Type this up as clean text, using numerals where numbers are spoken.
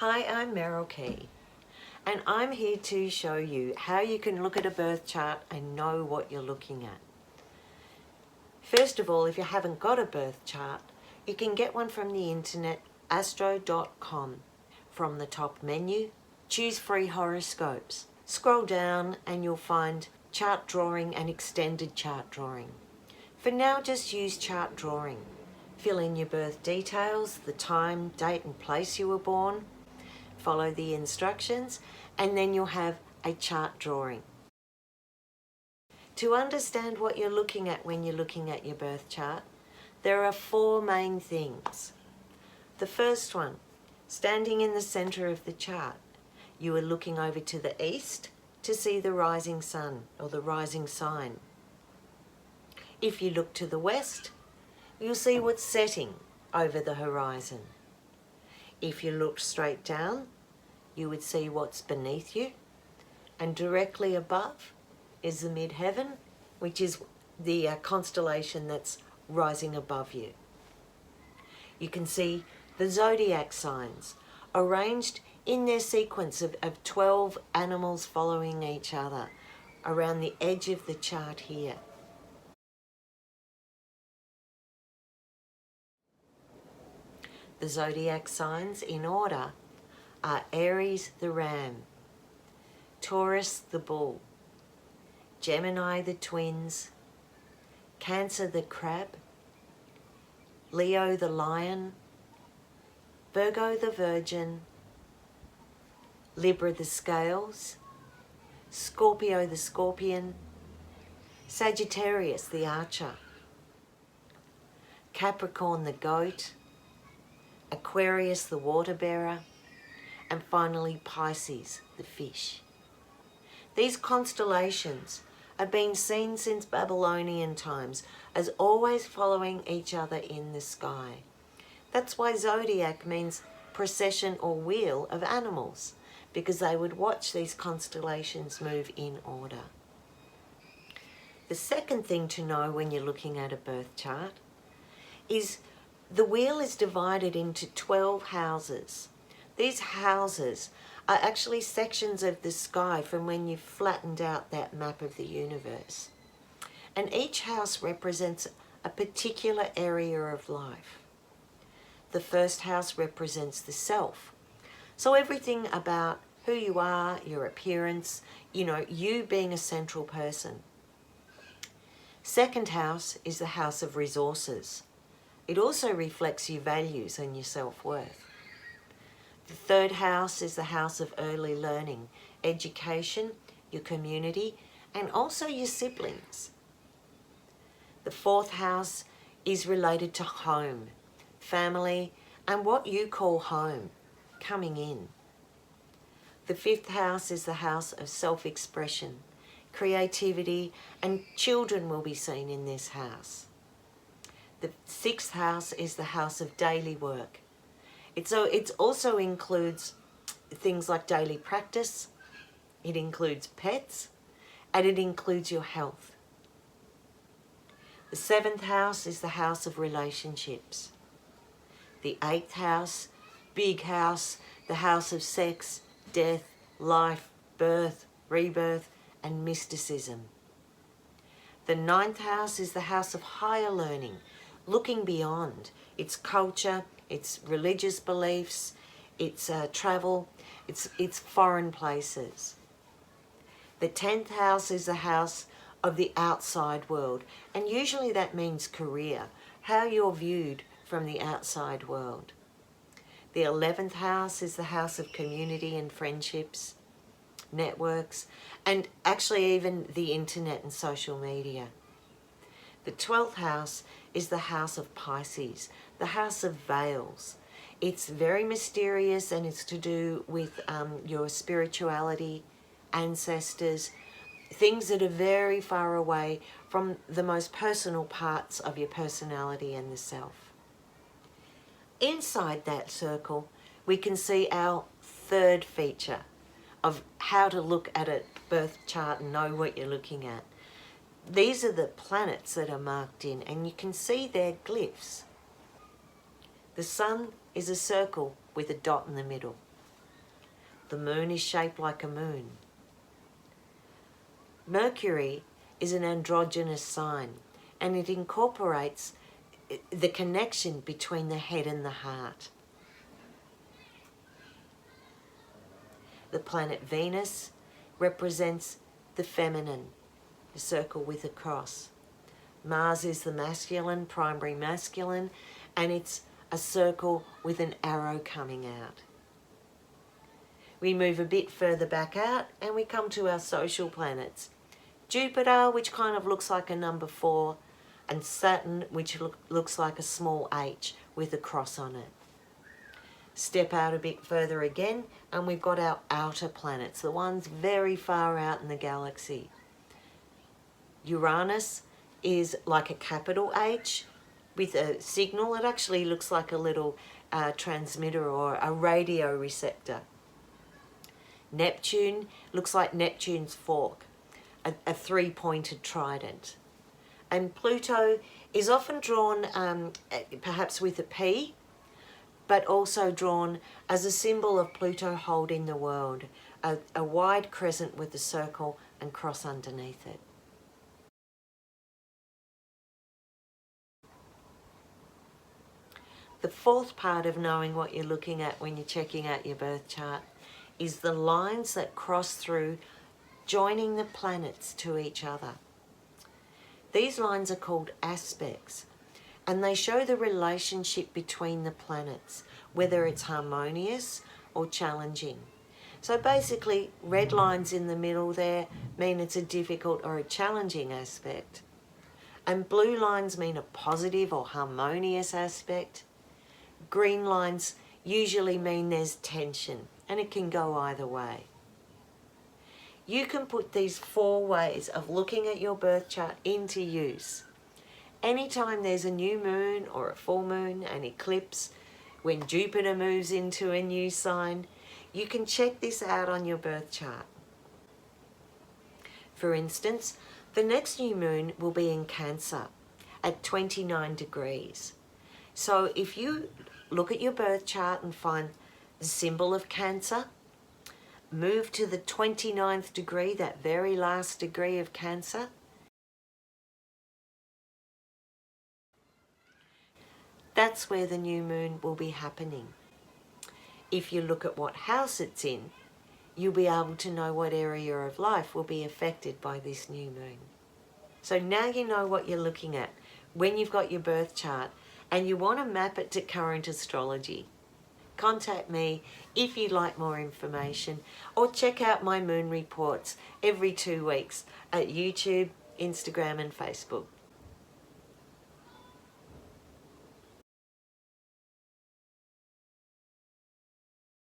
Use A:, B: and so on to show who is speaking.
A: Hi, I'm Merryl, and I'm here to show you how you can look at a birth chart and know what you're looking at. First of all, if you haven't got a birth chart, you can get one from the internet, astro.com. From the top menu, choose free horoscopes. Scroll down and you'll find chart drawing and extended chart drawing. For now, just use chart drawing. Fill in your birth details, the time, date and place you were born. Follow the instructions and then you'll have a chart drawing. To understand what you're looking at when you're looking at your birth chart, there are four main things. The first one, standing in the center of the chart, you are looking over to the east to see the rising sun or the rising sign. If you look to the west, you'll see what's setting over the horizon. If you look straight down, you would see what's beneath you, and directly above is the midheaven, which is the constellation that's rising above you. You can see the zodiac signs arranged in their sequence of 12 animals following each other around the edge of the chart here. The zodiac signs in order are Aries the ram, Taurus the bull, Gemini the twins, Cancer the crab, Leo the lion, Virgo the virgin, Libra the scales, Scorpio the scorpion, Sagittarius the archer, Capricorn the goat, Aquarius the water bearer, and finally Pisces the fish. These constellations have been seen since Babylonian times as always following each other in the sky. That's why zodiac means procession or wheel of animals, because they would watch these constellations move in order. The second thing to know when you're looking at a birth chart is the wheel is divided into 12 houses. These houses are actually sections of the sky from when you've flattened out that map of the universe. And each house represents a particular area of life. The first house represents the self. So everything about who you are, your appearance, you being a central person. Second house is the house of resources. It also reflects your values and your self-worth. The third house is the house of early learning, education, your community, and also your siblings. The fourth house is related to home, family, and what you call home, coming in. The fifth house is the house of self-expression, creativity, and children will be seen in this house. The sixth house is the house of daily work. It also includes things like daily practice, it includes pets, and it includes your health. The seventh house is the house of relationships. The eighth house, big house, the house of sex, death, life, birth, rebirth, and mysticism. The ninth house is the house of higher learning, looking beyond its culture, its religious beliefs, its travel, its foreign places. The 10th house is the house of the outside world, and usually that means career, how you're viewed from the outside world. The 11th house is the house of community and friendships, networks, and actually even the internet and social media. The 12th house is the house of Pisces, the house of veils. It's very mysterious and it's to do with your spirituality, ancestors, things that are very far away from the most personal parts of your personality and the self. Inside that circle, we can see our third feature of how to look at a birth chart and know what you're looking at. These are the planets that are marked in, and you can see their glyphs. The sun is a circle with a dot in the middle. The moon is shaped like a moon. Mercury is an androgynous sign, and it incorporates the connection between the head and the heart. The planet Venus represents the feminine, a circle with a cross. Mars is the masculine, primary masculine, and it's a circle with an arrow coming out. We move a bit further back out and we come to our social planets. Jupiter, which kind of looks like a number 4, and Saturn, which looks like a small H with a cross on it. Step out a bit further again and we've got our outer planets, the ones very far out in the galaxy. Uranus is like a capital H with a signal. It actually looks like a little transmitter or a radio receptor. Neptune looks like Neptune's fork, a three-pointed trident. And Pluto is often drawn perhaps with a P, but also drawn as a symbol of Pluto holding the world, a wide crescent with a circle and cross underneath it. The fourth part of knowing what you're looking at when you're checking out your birth chart is the lines that cross through, joining the planets to each other. These lines are called aspects, and they show the relationship between the planets, whether it's harmonious or challenging. So basically, red lines in the middle there mean it's a difficult or a challenging aspect, and blue lines mean a positive or harmonious aspect. Green lines usually mean there's tension, and it can go either way. You can put these 4 ways of looking at your birth chart into use. Anytime there's a new moon or a full moon, an eclipse, when Jupiter moves into a new sign, you can check this out on your birth chart. For instance, the next new moon will be in Cancer at 29 degrees. So if you look at your birth chart and find the symbol of Cancer, move to the 29th degree, that very last degree of Cancer. That's where the new moon will be happening. If you look at what house it's in, you'll be able to know what area of life will be affected by this new moon. So now you know what you're looking at when you've got your birth chart and you want to map it to current astrology. Contact me if you'd like more information, or check out my moon reports every 2 weeks at YouTube, Instagram and Facebook.